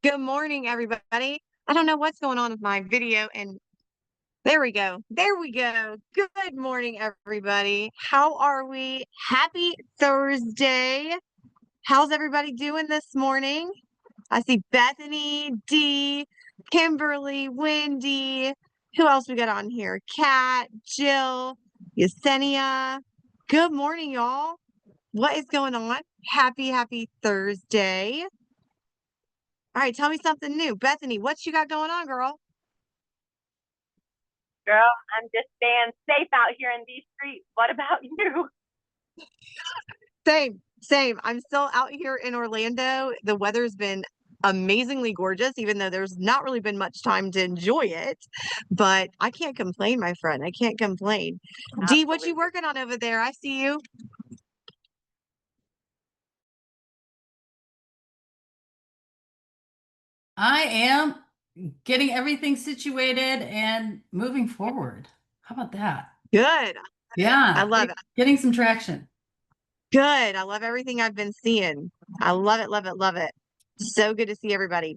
Good morning, everybody. I don't know what's going on with my video, and there we go. There we go. Good morning, everybody. How are we? Happy Thursday. How's everybody doing this morning? I see Bethany, Dee, Kimberly, Wendy. Who else we got on here? Kat, Jill, Yesenia. Good morning, y'all. What is going on? Happy Thursday. All right, tell me something new. Bethany, what you got going on, girl? Girl, I'm just staying safe out here in these streets. What about you? Same. I'm still out here in Orlando. The weather's been amazingly gorgeous, even though there's not really been much time to enjoy it. But I can't complain, my friend. I can't complain. Dee, what you Absolutely. working on over there? I see you. I am getting everything situated and moving forward. How about that? Good. Yeah, I love it. getting some traction. Good. I love everything I've been seeing. I love it. So good to see everybody.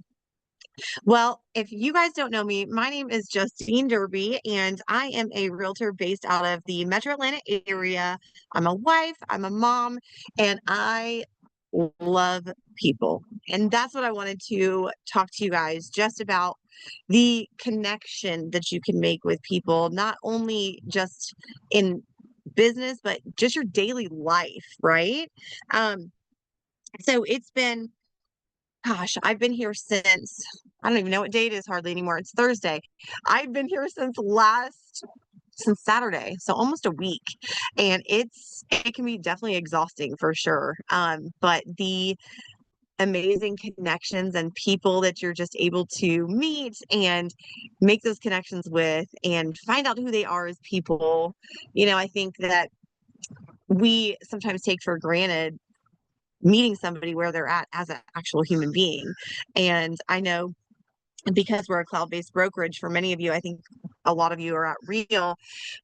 Well, if you guys don't know me, my name is Justine Derby, and I am a realtor based out of the Metro Atlanta area. I'm a wife, I'm a mom, and I love people. And that's what I wanted to talk to you guys just about, the connection that you can make with people, not only just in business, but just your daily life, right? So it's been, gosh, I've been here since, I don't even know what day it is hardly anymore. It's Thursday. I've been here since Saturday, so almost a week. And it can be definitely exhausting for sure. But the amazing connections and people that you're just able to meet and make those connections with and find out who they are as people, I think that we sometimes take for granted meeting somebody where they're at as an actual human being. And I know, because we're a cloud-based brokerage, for many of you, I think a lot of you are at Real,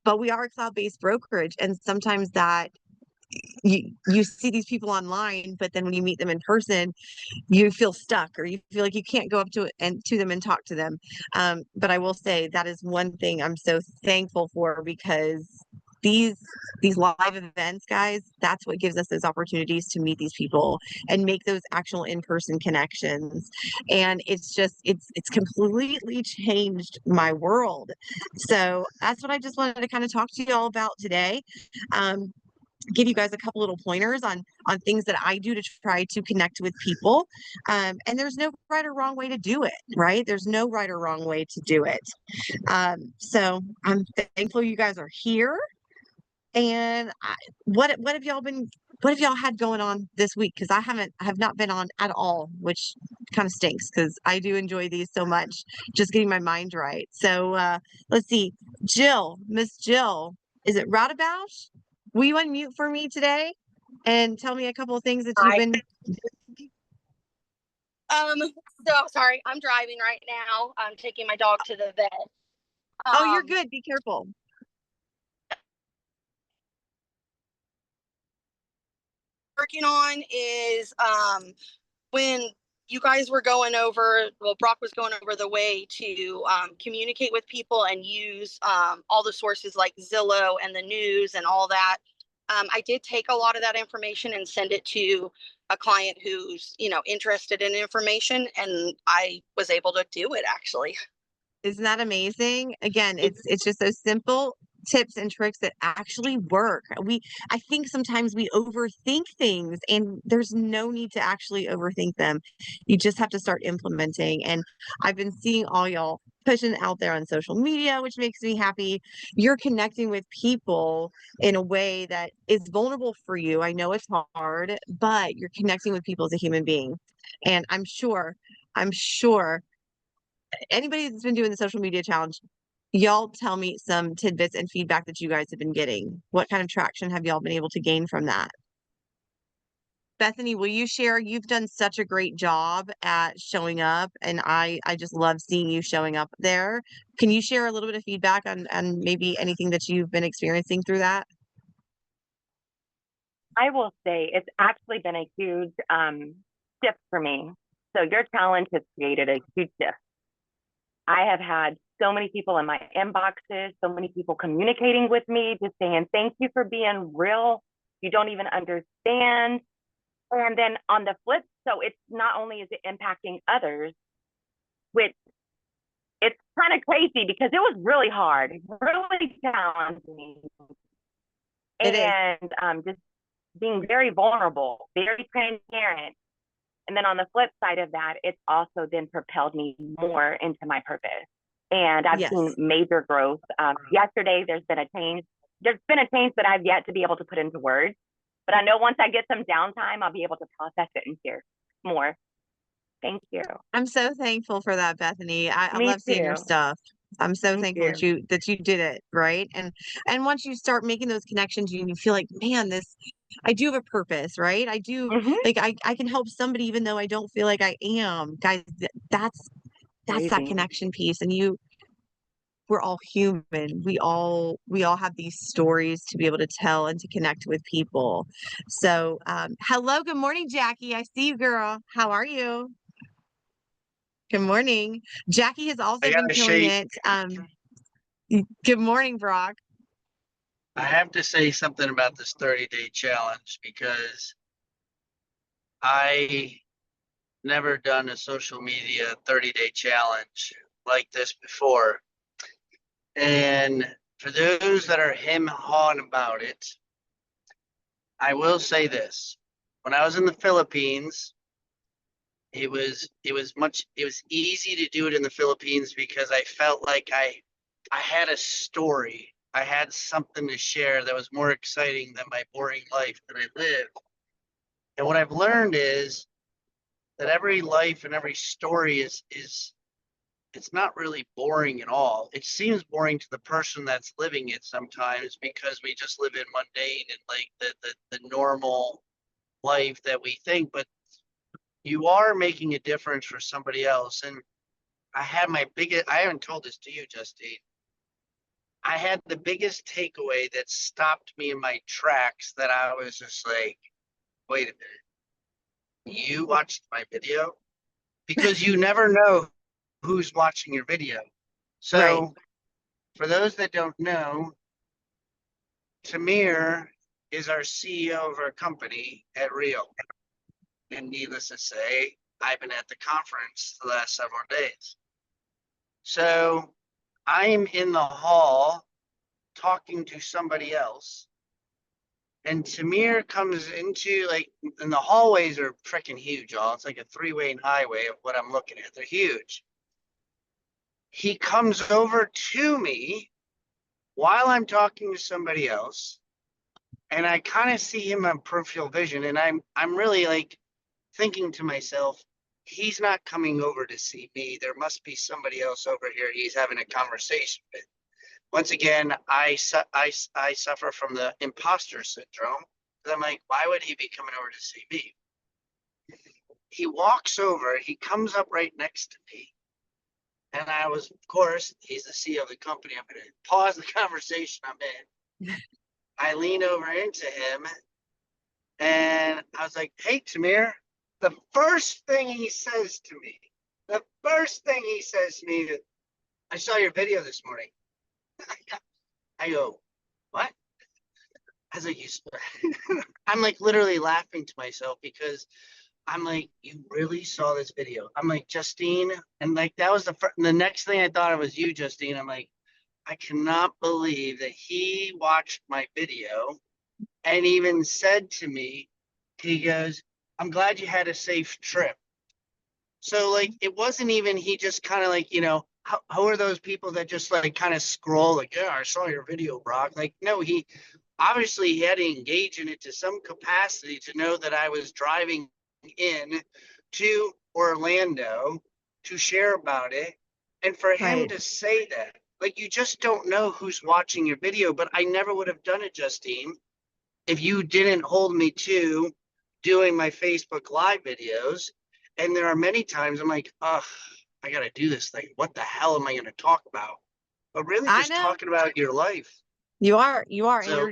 but we are a cloud-based brokerage. And sometimes that you see these people online, but then when you meet them in person, you feel stuck, or you feel like you can't go up to them and talk to them. But I will say that is one thing I'm so thankful for, because these live events, guys, that's what gives us those opportunities to meet these people and make those actual in-person connections. And it's completely changed my world. So that's what I just wanted to kind of talk to you all about today. Give you guys a couple little pointers on things that I do to try to connect with people. And there's no right or wrong way to do it, right? There's no right or wrong way to do it. So I'm thankful you guys are here. And what have y'all had going on this week? Because I have not been on at all, which kind of stinks, because I do enjoy these so much, just getting my mind right. So let's see. Miss Jill, is it Routabout? Will you unmute for me today and tell me a couple of things that you've been? So sorry, I'm driving right now. I'm taking my dog to the vet. Oh, you're good. Be careful. Working on is when you guys were going over, well, Brock was going over the way to communicate with people and use all the sources like Zillow and the news and all that. I did take a lot of that information and send it to a client who's, interested in information, and I was able to do it actually. Isn't that amazing? Again, it's just those simple tips and tricks that actually work. I think sometimes we overthink things, and there's no need to actually overthink them. You just have to start implementing. And I've been seeing all y'all pushing out there on social media, which makes me happy. You're connecting with people in a way that is vulnerable for you. I know it's hard, but you're connecting with people as a human being. And I'm sure anybody that's been doing the social media challenge, y'all tell me some tidbits and feedback that you guys have been getting. What kind of traction have y'all been able to gain from that? Bethany, will you share? You've done such a great job at showing up, and I just love seeing you showing up there. Can you share a little bit of feedback on maybe anything that you've been experiencing through that? I will say it's actually been a huge shift for me. So your challenge has created a huge shift. I have had so many people in my inboxes, so many people communicating with me, just saying, thank you for being real. You don't even understand. And then on the flip, so it's not only is it impacting others, which it's kind of crazy because it was really hard, really challenging. It is. And just being very vulnerable, very transparent. And then on the flip side of that, it's also then propelled me more into my purpose. And I've Yes. seen major growth. Yesterday, there's been a change. There's been a change that I've yet to be able to put into words. But I know once I get some downtime, I'll be able to process it and hear more. Thank you. I'm so thankful for that, Bethany. I Me love seeing your too. stuff. I'm so Me thankful that you did it, right? And once you start making those connections, you feel like, man, I do have a purpose, right? I do Mhm. like I can help somebody even though I don't feel like I am. Guys, that's that Amazing. connection piece. And we're all human. We all have these stories to be able to tell and to connect with people. So hello, good morning, Jackie. I see you, girl. How are you? Good morning. Jackie has also I been gotta killing say, it. Good morning, Brock. I have to say something about this 30-day challenge because I never done a social media 30-day challenge like this before. And for those that are hawing about it, I will say this. When I was in the Philippines, it was easy to do it in the Philippines because I felt like I had a story. I had something to share that was more exciting than my boring life that I lived. And what I've learned is that every life and every story is it's not really boring at all. It seems boring to the person that's living it sometimes because we just live in mundane and like the normal life that we think, but you are making a difference for somebody else. And I haven't told this to you, Justine. I had the biggest takeaway that stopped me in my tracks that I was just like, wait a minute, you watched my video? Because you never know who's watching your video. So Right. for those that don't know, Tamir is our CEO of our company at Rio. And needless to say, I've been at the conference the last several days. So I'm in the hall talking to somebody else. And Tamir comes into and the hallways are freaking huge, y'all. It's like a 3-way highway of what I'm looking at. They're huge. He comes over to me while I'm talking to somebody else. And I kind of see him on peripheral vision. And I'm really like thinking to myself, he's not coming over to see me. There must be somebody else over here he's having a conversation with. Once again, I suffer from the imposter syndrome. I'm like, why would he be coming over to see me? He walks over, he comes up right next to me. And I was, of course, he's the CEO of the company. I'm going to pause the conversation I'm in. I lean over into him and I was like, hey, Tamir. The first thing he says to me, I saw your video this morning. I go, what? I was like, I'm like literally laughing to myself because I'm like, you really saw this video? I'm like, Justine, and like that was the next thing I thought it was you, Justine. I'm like, I cannot believe that he watched my video and even said to me, he goes, I'm glad you had a safe trip. So like, it wasn't even, he just kind of like, how are those people that just like kind of scroll like, yeah, I saw your video, Brock. Like, no, he obviously had to engage in it to some capacity to know that I was driving in to Orlando to share about it. And for him to say that, like, you just don't know who's watching your video, but I never would have done it, Justine, if you didn't hold me to doing my Facebook Live videos. And there are many times I'm like, ugh, I got to do this thing. What the hell am I going to talk about? But really just talking about your life. You are. So,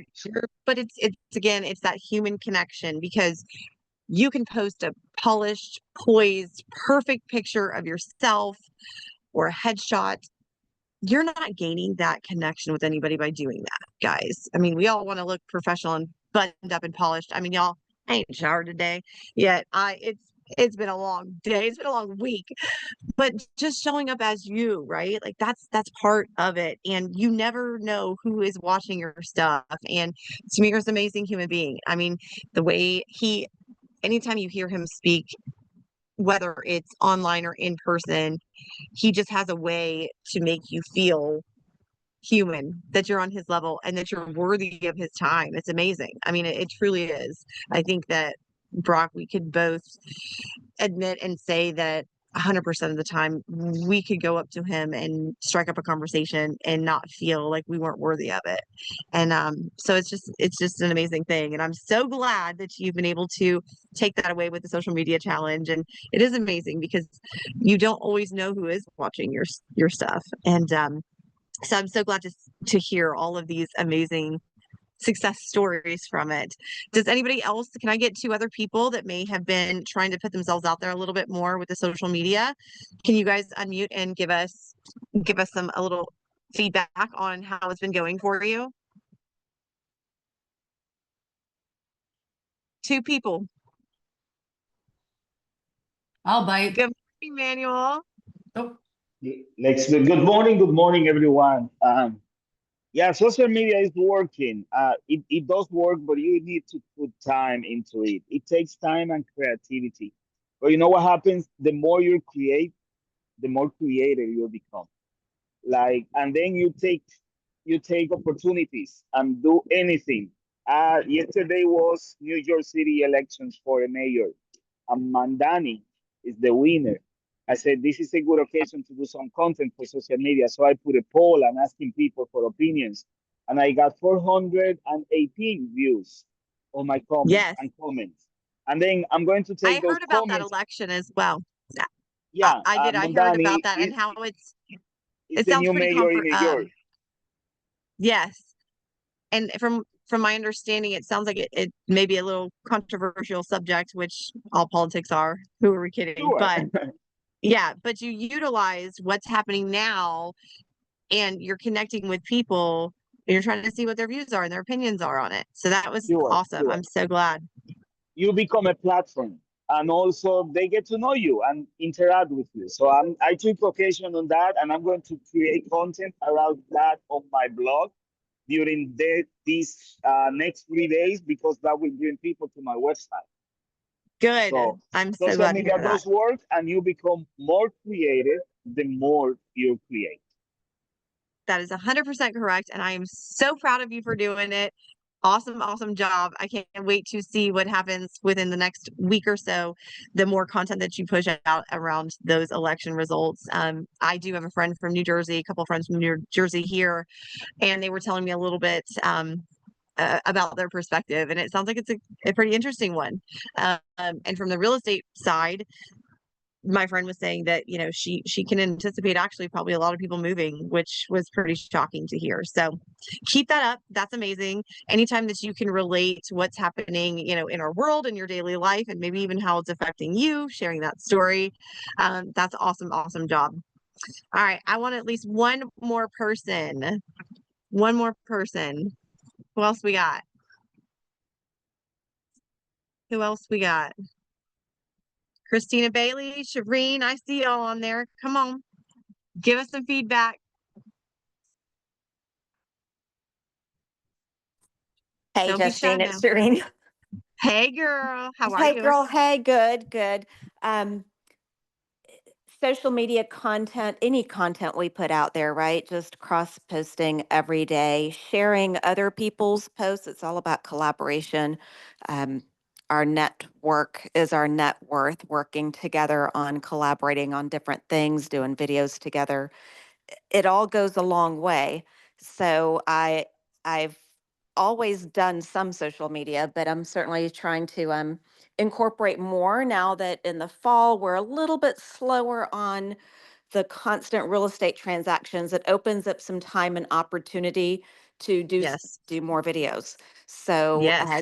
But it's again, it's that human connection because you can post a polished, poised, perfect picture of yourself or a headshot. You're not gaining that connection with anybody by doing that, guys. I mean, we all want to look professional and buttoned up and polished. I mean, y'all, I ain't showered today yet. It's been a long day. It's been a long week, but just showing up as you, right? Like that's part of it. And you never know who is watching your stuff. And Samir's an amazing human being. I mean, the way anytime you hear him speak, whether it's online or in person, he just has a way to make you feel human, that you're on his level and that you're worthy of his time. It's amazing. I mean, it truly is. I think that Brock, we could both admit and say that 100% of the time we could go up to him and strike up a conversation and not feel like we weren't worthy of it. And so it's just an amazing thing. And I'm so glad that you've been able to take that away with the social media challenge. And it is amazing because you don't always know who is watching your stuff. And so I'm so glad to hear all of these amazing success stories from it. Does anybody else, can I get two other people that may have been trying to put themselves out there a little bit more with the social media? Can you guys unmute and give us a little feedback on how it's been going for you? Two people. I'll bite. Good morning, Manuel. Oh, Good morning, everyone. Yeah, social media is working. It does work, but you need to put time into it. It takes time and creativity. But you know what happens? The more you create, the more creative you'll become. Like, and then you take opportunities and do anything. Yesterday was New York City elections for a mayor, and Mandani is the winner. I said, this is a good occasion to do some content for social media. So I put a poll and asking people for opinions. And I got 418 views on my Yes. comments. And then I'm going to I take those heard about that comments. election as well. Yeah, I did. I heard about that and how is it the sounds new pretty mayor in New York. Yes. And from my understanding, it sounds like it may be a little controversial subject, which all politics are. Who are we kidding? Sure. But yeah, but you utilize what's happening now and you're connecting with people and you're trying to see what their views are and their opinions are on it. So that was awesome. Sure. I'm so glad. You become a platform, and also they get to know you and interact with you. So I took occasion on that, and I'm going to create content around that on my blog during these next 3 days, because that will bring people to my website. Good. So I'm so social glad to media hear that. does work, and you become more creative the more you create. That is 100% correct. And I am so proud of you for doing it. Awesome, awesome job. I can't wait to see what happens within the next week or so, the more content that you push out around those election results. I do have a friend from New Jersey, a couple of friends from New Jersey here, and they were telling me a little bit about their perspective. And it sounds like it's a pretty interesting one. And from the real estate side, my friend was saying that, you know, she can anticipate actually probably a lot of people moving, which was pretty shocking to hear. So keep that up. That's amazing. Anytime that you can relate to what's happening, you know, in our world, in your daily life, and maybe even how it's affecting you, sharing that story. That's awesome. Awesome job. All right. I want at least one more person. One more person. Who else we got? Who else we got? Christina Bailey, Shireen, I see y'all on there. Come on. Give us some feedback. Hey, Don't be shy Justine, now. it's Serene. Hey, girl. How are Hey, you? girl. Hey, good. Social media content, any content we put out there, right? Just cross posting every day, sharing other people's posts. It's all about collaboration. Our network is our net worth, working together on collaborating on different things, doing videos together. It all goes a long way. So I've always done some social media, but I'm certainly trying to incorporate more now that in the fall we're a little bit slower on the constant real estate transactions. It opens up some time and opportunity to do Yes. more videos. So Yes.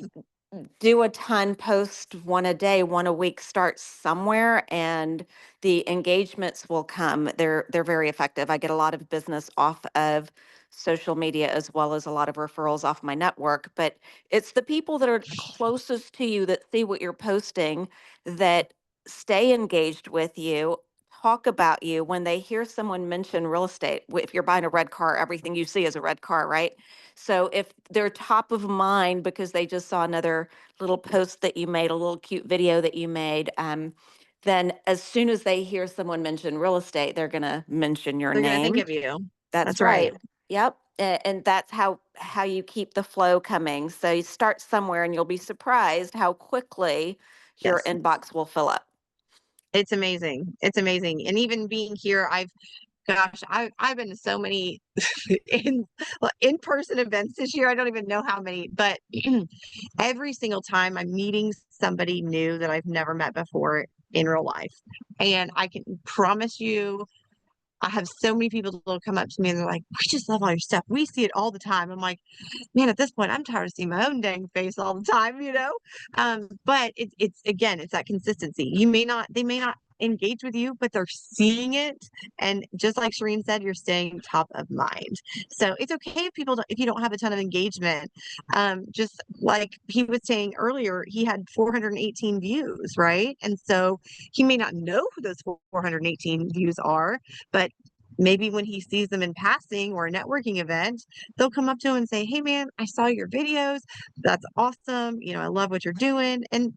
do a ton, post one a day, one a week, start somewhere, and the engagements will come. They're very effective. I get a lot of business off of social media as well as a lot of referrals off my network, but it's the people that are closest to you that see what you're posting that stay engaged with you, talk about you when they hear someone mention real estate. If you're buying a red car, everything you see is a red car, right? So if they're top of mind because they just saw another little post that you made, a little cute video that you made, then as soon as they hear someone mention real estate, they're going to mention your They're going to think name. of you. That's That's right. right. Yep. And that's how you keep the flow coming. So you start somewhere and you'll be surprised how quickly your Yes. inbox will fill up. It's amazing. It's amazing. And even being here, I've been to so many in-person events this year. I don't even know how many, but every single time I'm meeting somebody new that I've never met before in real life. And I can promise you, I have so many people that will come up to me and they're like, "We just love all your stuff. We see it all the time." I'm like, man, at this point, I'm tired of seeing my own dang face all the time, you know? But it's again, it's that consistency. They may not engage with you, but they're seeing it. And just like Shireen said, you're staying top of mind. So it's okay if you don't have a ton of engagement. Just like he was saying earlier, he had 418 views, right? And so he may not know who those 418 views are, but maybe when he sees them in passing or a networking event, they'll come up to him and say, "Hey man, I saw your videos. That's awesome. You know, I love what you're doing." And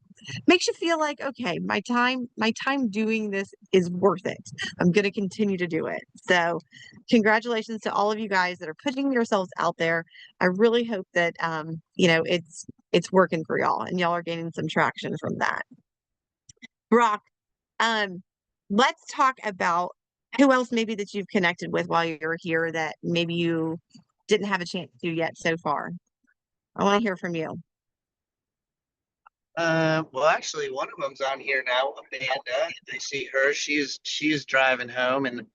makes you feel like, okay, my time doing this is worth it. I'm going to continue to do it. So congratulations to all of you guys that are putting yourselves out there. I really hope that, it's working for y'all and y'all are gaining some traction from that. Brock, let's talk about who else maybe that you've connected with while you're here that maybe you didn't have a chance to yet so far. I want to hear from you. Well, actually, one of them's on here now, Amanda. I see her. She's driving home, and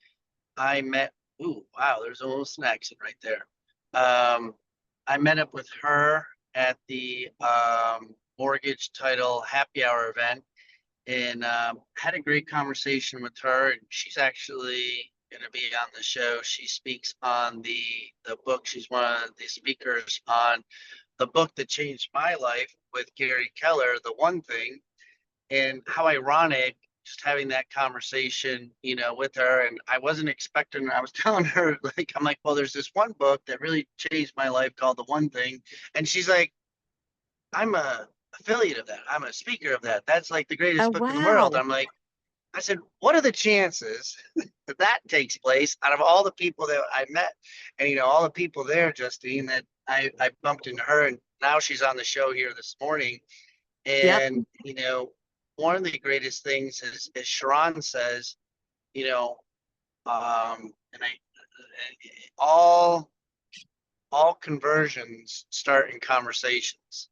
I met. Ooh, wow! There's a little snacks right there. I met up with her at the mortgage title happy hour event, and had a great conversation with her. And she's actually going to be on the show. She speaks on the book. She's one of the speakers on the book that changed my life with Gary Keller, The One Thing. And how ironic just having that conversation, with her. And I wasn't expecting, I was telling her, like, I'm like, well, there's this one book that really changed my life called The One Thing. And she's like, I'm a affiliate of that. I'm a speaker of that. That's like the greatest Oh, book in the world. wow. I'm like, I said, what are the chances that that takes place out of all the people that I met? And, all the people there, Justine, that I bumped into her, and now she's on the show here this morning. Yep. And, one of the greatest things is, as Sharon says, and all conversions start in conversations.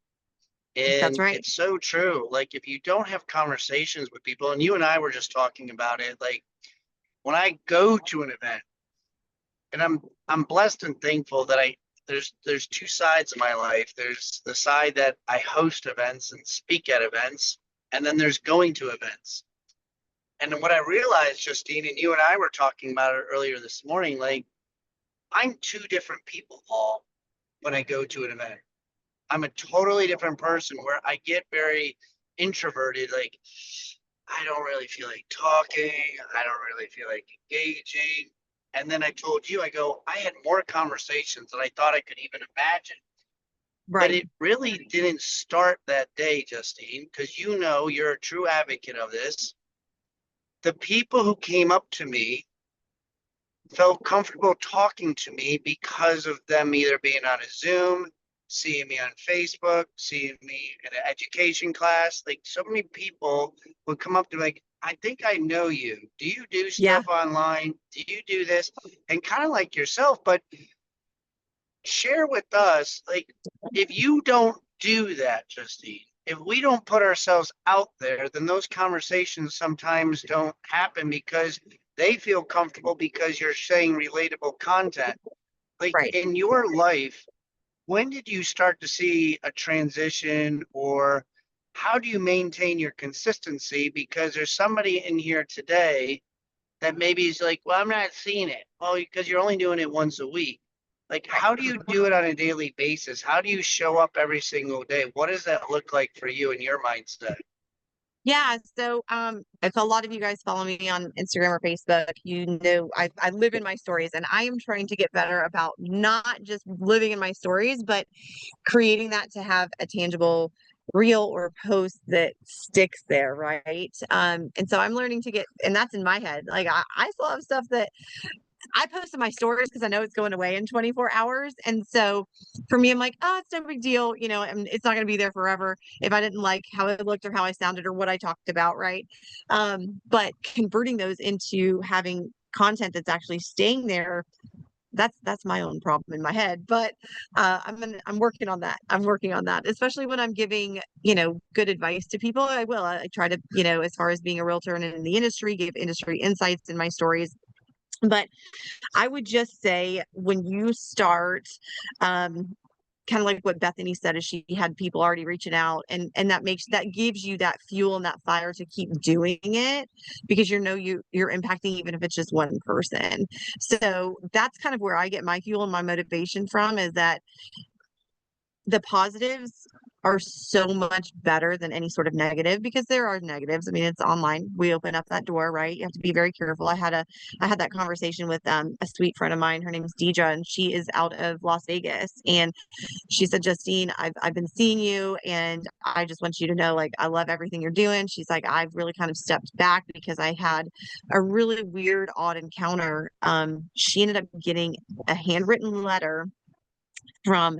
That's And right. it's so true. Like, if you don't have conversations with people, and you and I were just talking about it, like when I go to an event, and I'm blessed and thankful that there's two sides of my life. There's the side that I host events and speak at events, and then there's going to events. And what I realized, Justine, and you and I were talking about it earlier this morning, like, I'm two different people, Paul, when I go to an event. I'm a totally different person where I get very introverted. Like, I don't really feel like talking. I don't really feel like engaging. And then I told you, I go, I had more conversations than I thought I could even imagine. But Right. it really didn't start that day, Justine, because you're a true advocate of this. The people who came up to me felt comfortable talking to me because of them either being on a Zoom, seeing me on Facebook, seeing me in an education class. Like, so many people would come up to me like, I think I know you. Do you do Yeah. stuff online? Do you do this? And kind of like yourself, but share with us, like, if you don't do that, Justine, if we don't put ourselves out there, then those conversations sometimes don't happen because they feel comfortable because you're saying relatable content. Like, Right. in your life, when did you start to see a transition, or how do you maintain your consistency? Because there's somebody in here today that maybe is like, well, I'm not seeing it. Well, because you're only doing it once a week. Like, how do you do it on a daily basis? How do you show up every single day? What does that look like for you in your mindset? Yeah, so if a lot of you guys follow me on Instagram or Facebook, you know I live in my stories, and I am trying to get better about not just living in my stories, but creating that to have a tangible reel or post that sticks there, right? And so I'm learning to get, and that's in my head. Like I still have stuff that I posted my stories because I know it's going away in 24 hours. And so for me, I'm like, oh, it's no big deal. You know, and it's not going to be there forever if I didn't like how it looked or how I sounded or what I talked about. Right. But converting those into having content that's actually staying there, that's my own problem in my head. But I'm working on that. I'm working on that, especially when I'm giving, you know, good advice to people. I try to, you know, as far as being a realtor and in the industry, give industry insights in my stories. But I would just say when you start, kind of like what Bethany said, is she had people already reaching out, and that gives you that fuel and that fire to keep doing it, because you know you're impacting, even if it's just one person. So that's kind of where I get my fuel and my motivation from, is that the positives are so much better than any sort of negative, because there are negatives. I mean, it's online. We open up that door, right? You have to be very careful. I had that conversation with a sweet friend of mine. Her name is Deidre, and she is out of Las Vegas. And she said, Justine, I've been seeing you, and I just want you to know, like, I love everything you're doing. She's like, I've really kind of stepped back because I had a really weird, odd encounter. She ended up getting a handwritten letter from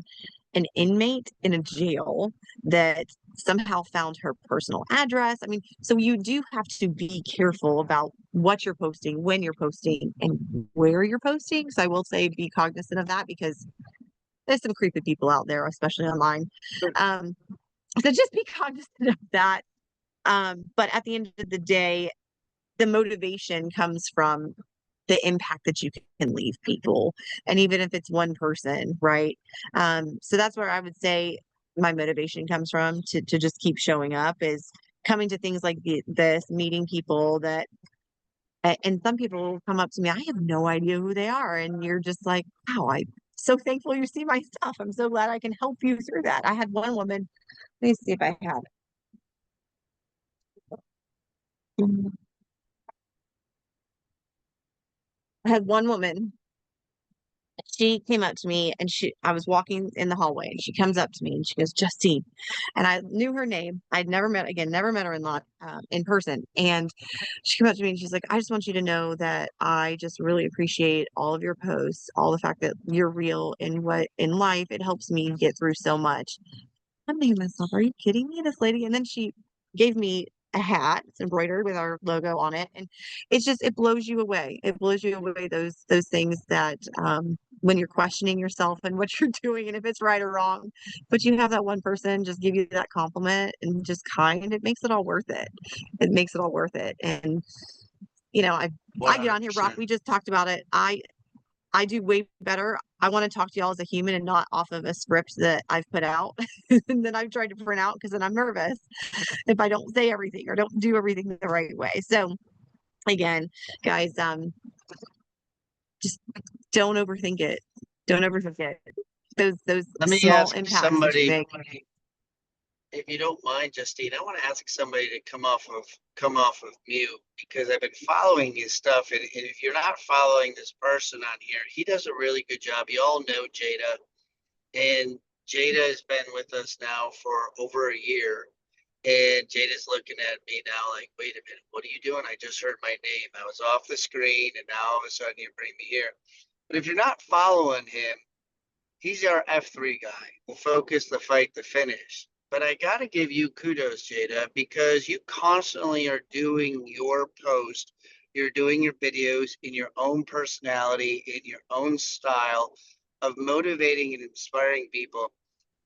an inmate in a jail that somehow found her personal address. I mean, so you do have to be careful about what you're posting, when you're posting, and where you're posting. So I will say be cognizant of that, because there's some creepy people out there, especially online. So just be cognizant of that. But at the end of the day, the motivation comes from the impact that you can leave people, and even if it's one person, right? So that's where I would say my motivation comes from, to just keep showing up, is coming to things like this, meeting people that, and some people will come up to me, I have no idea who they are, and you're just like, wow, I'm so thankful you see my stuff. I'm so glad I can help you through that. I had one woman, let me see if I have it. I had one woman, she came up to me, and I was walking in the hallway, and she comes up to me and she goes, Justine. And I knew her name. I'd never met her in person. And she came up to me and she's like, I just want you to know that I just really appreciate all of your posts, all the fact that you're real in life. It helps me get through so much. I'm thinking to myself, are you kidding me? This lady. And then she gave me a hat. It's embroidered with our logo on it. And it blows you away. It blows you away, those things that, when you're questioning yourself and what you're doing and if it's right or wrong, but you have that one person just give you that compliment and just it makes it all worth it. It makes it all worth it. And, you know, I get on here, Brock. 100%. We just talked about it. I do way better. I want to talk to y'all as a human and not off of a script that I've put out and then I've tried to print out, because then I'm nervous if I don't say everything or don't do everything the right way. So again, guys, just don't overthink it. Don't overthink it. Those Let me small ask impacts that you somebody, make. if you don't mind, Justine, I want to ask somebody to come off of mute, because I've been following his stuff, and if you're not following this person on here, he does a really good job. You all know Jada, and Jada has been with us now for over a year. And Jada's looking at me now like, wait a minute, what are you doing? I just heard my name. I was off the screen, and now all of a sudden you bring me here. But if you're not following him, he's our F3 guy, the focus, the fight, the finish. But I got to give you kudos, Jada, because you constantly are doing your post. You're doing your videos in your own personality, in your own style of motivating and inspiring people.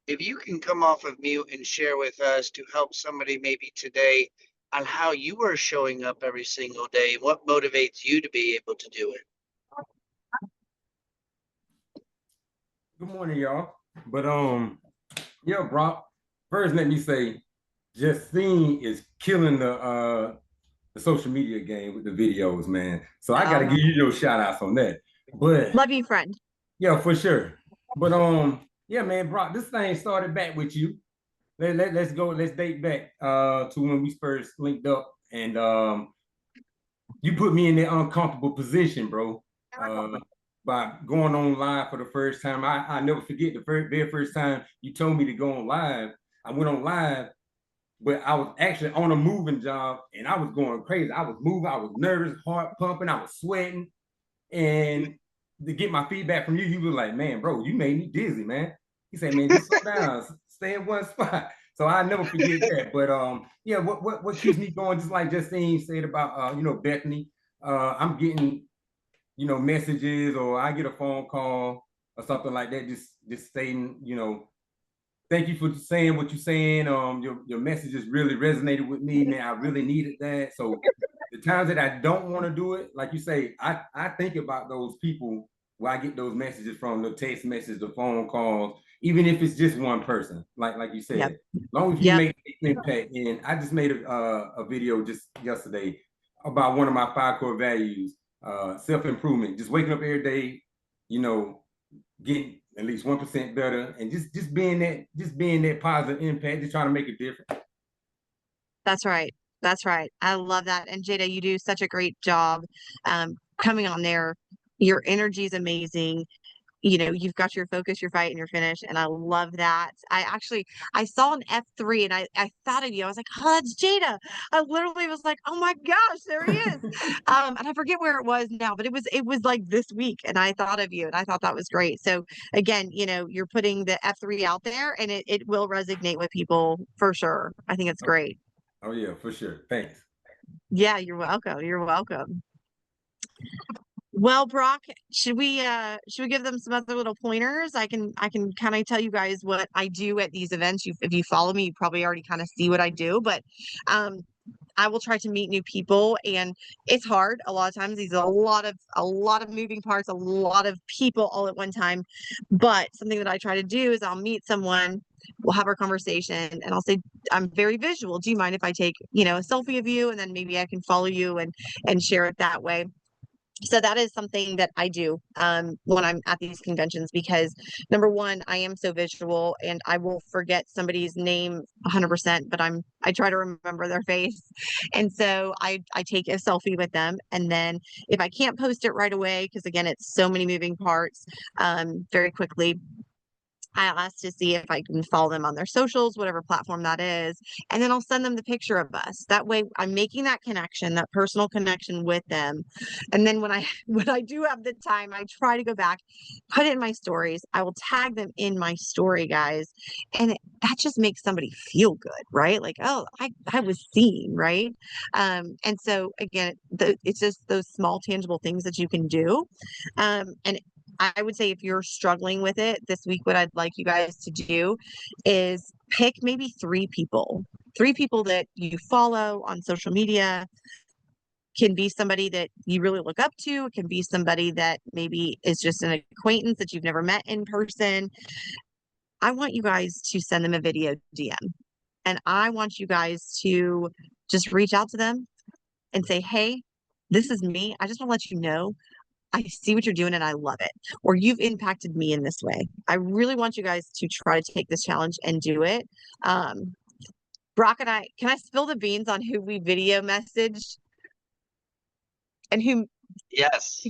If you can come off of mute and share with us to help somebody maybe today on how you are showing up every single day, what motivates you to be able to do it. Good morning, y'all. But yeah, Brock. First, let me say, Justine is killing the social media game with the videos, man. So I gotta Oh, give you your shout outs on that. But love you, friend. yeah, for sure. But yeah, man, Brock, this thing started back with you. Let's go, let's date back to when we first linked up, and you put me in that uncomfortable position, bro. By going on live for the first time. I never forget the very first time you told me to go on live. I went on live, but I was actually on a moving job and I was going crazy. I was moving, I was nervous, heart pumping, I was sweating. And to get my feedback from you, you were like, man, bro, you made me dizzy, man. He said, man, just slow down, stay in one spot. So I never forget that. But yeah, what keeps me going, just like Justine said about Bethany. I'm getting, messages, or I get a phone call or something like that, just saying, thank you for saying what you're saying. Your messages really resonated with me, man. I really needed that. So the times that I don't want to do it, like you say, I think about those people where I get those messages from, the text messages, the phone calls, even if it's just one person, like you said, Yep. as long as you Yep. make an impact. And I just made a video just yesterday about one of my 5 core values, self-improvement, just waking up every day, getting at least 1% better, and just being that positive impact, just trying to make a difference. That's right. That's right. I love that. And Jada, you do such a great job coming on there. Your energy is amazing. You've got your focus, your fight, and your finish. And I love that. I saw an F3 and I thought of you. I was like, oh, that's Jada. I literally was like, oh my gosh, there he is. And I forget where it was now, but it was like this week. And I thought of you and I thought that was great. So again, you're putting the F3 out there and it will resonate with people for sure. I think it's great. Oh yeah, for sure. Thanks. Yeah, you're welcome. You're welcome. Well, Brock, should we give them some other little pointers? I can kind of tell you guys what I do at these events. If you follow me, you probably already kind of see what I do, but I will try to meet new people, and it's hard a lot of times. These are a lot of moving parts, a lot of people all at one time. But something that I try to do is I'll meet someone, we'll have our conversation, and I'll say, I'm very visual. Do you mind if I take, a selfie of you, and then maybe I can follow you and share it that way? So that is something that I do when I'm at these conventions, because number one, I am so visual and I will forget somebody's name 100%, but I try to remember their face. And so I take a selfie with them. And then if I can't post it right away, because again, it's so many moving parts very quickly, I'll ask to see if I can follow them on their socials, whatever platform that is. And then I'll send them the picture of us. That way I'm making that connection, that personal connection with them. And then when I do have the time, I try to go back, put it in my stories. I will tag them in my story, guys. And that just makes somebody feel good, right? Like, oh, I was seen, right? And so again, it's just those small tangible things that you can do. And I would say if you're struggling with it this week, what I'd like you guys to do is pick maybe 3 people that you follow on social media. Can be somebody that you really look up to. It can be somebody that maybe is just an acquaintance that you've never met in person. I want you guys to send them a video DM, and I want you guys to just reach out to them and say, hey, this is me. I just want to let you know I see what you're doing and I love it. Or you've impacted me in this way. I really want you guys to try to take this challenge and do it. Brock and I, can I spill the beans on who we video messaged and who? Yes.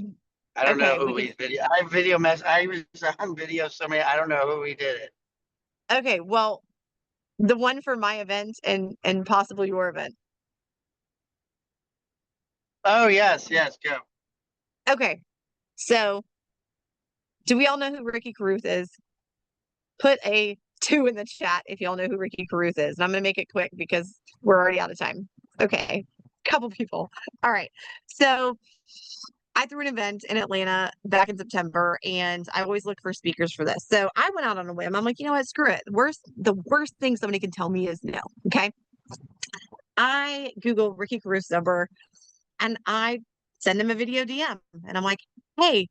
I don't know who we video. I was on video somewhere. I don't know who we did it. Okay, well, the one for my event and possibly your event. Oh yes, go. Okay, so do we all know who Ricky Caruth is? Put a 2 in the chat if y'all know who Ricky Caruth is. And I'm going to make it quick because we're already out of time. Okay, couple people. All right, so I threw an event in Atlanta back in September, and I always look for speakers for this. So I went out on a whim. I'm like, you know what? Screw it. The worst thing somebody can tell me is no. Okay. I Google Ricky Caruth's number and I send him a video DM, and I'm like, hey,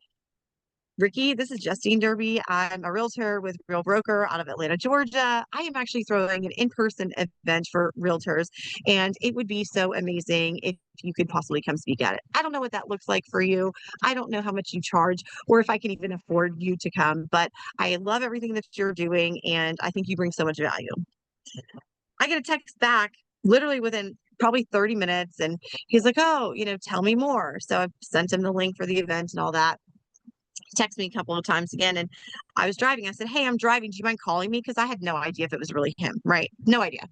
Ricky, this is Justine Derby. I'm a realtor with Real Broker out of Atlanta, Georgia. I am actually throwing an in-person event for realtors, and it would be so amazing if you could possibly come speak at it. I don't know what that looks like for you. I don't know how much you charge or if I can even afford you to come, but I love everything that you're doing, and I think you bring so much value. I get a text back literally within probably 30 minutes, and he's like, oh, tell me more. So I've sent him the link for the event and all that. Text me a couple of times again, and I was driving. I said, hey, I'm driving, do you mind calling me? Because I had no idea if it was really him, right? No idea.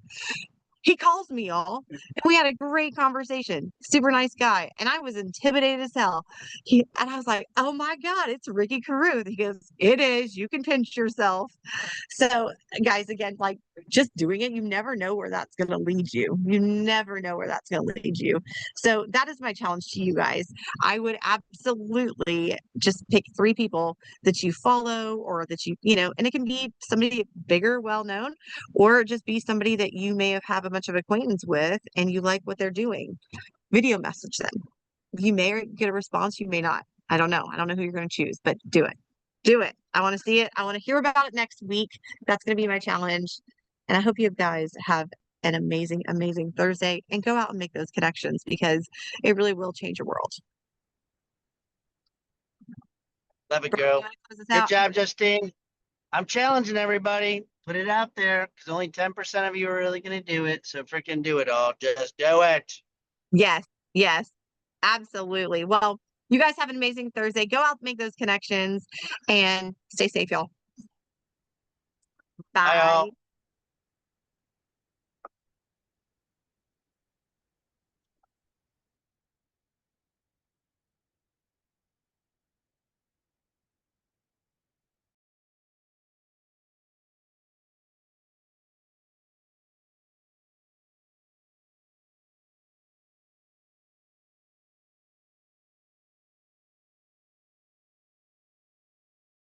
He calls me, y'all, and we had a great conversation. Super nice guy, and I was intimidated as hell. And I was like, oh my God, it's Ricky Carruth. He goes, it is, you can pinch yourself. So guys, again, like, just doing it, you never know where that's going to lead you. You never know where that's going to lead you. So that is my challenge to you guys. I would absolutely just pick 3 people that you follow, or that and it can be somebody bigger, well-known, or just be somebody that you may have a bunch of acquaintance with and you like what they're doing. Video message them. You may get a response, you may not. I don't know. I don't know who you're going to choose, but do it. Do it. I want to see it. I want to hear about it next week. That's going to be my challenge. And I hope you guys have an amazing, amazing Thursday, and go out and make those connections, because it really will change your world. Love it, girl. You wanna close us Good out? job, Justine. I'm challenging everybody. Put it out there, because only 10% of you are really going to do it. So freaking do it all. Just do it. Yes, yes, absolutely. Well, you guys have an amazing Thursday. Go out, make those connections, and stay safe, y'all. Bye, Bye. all.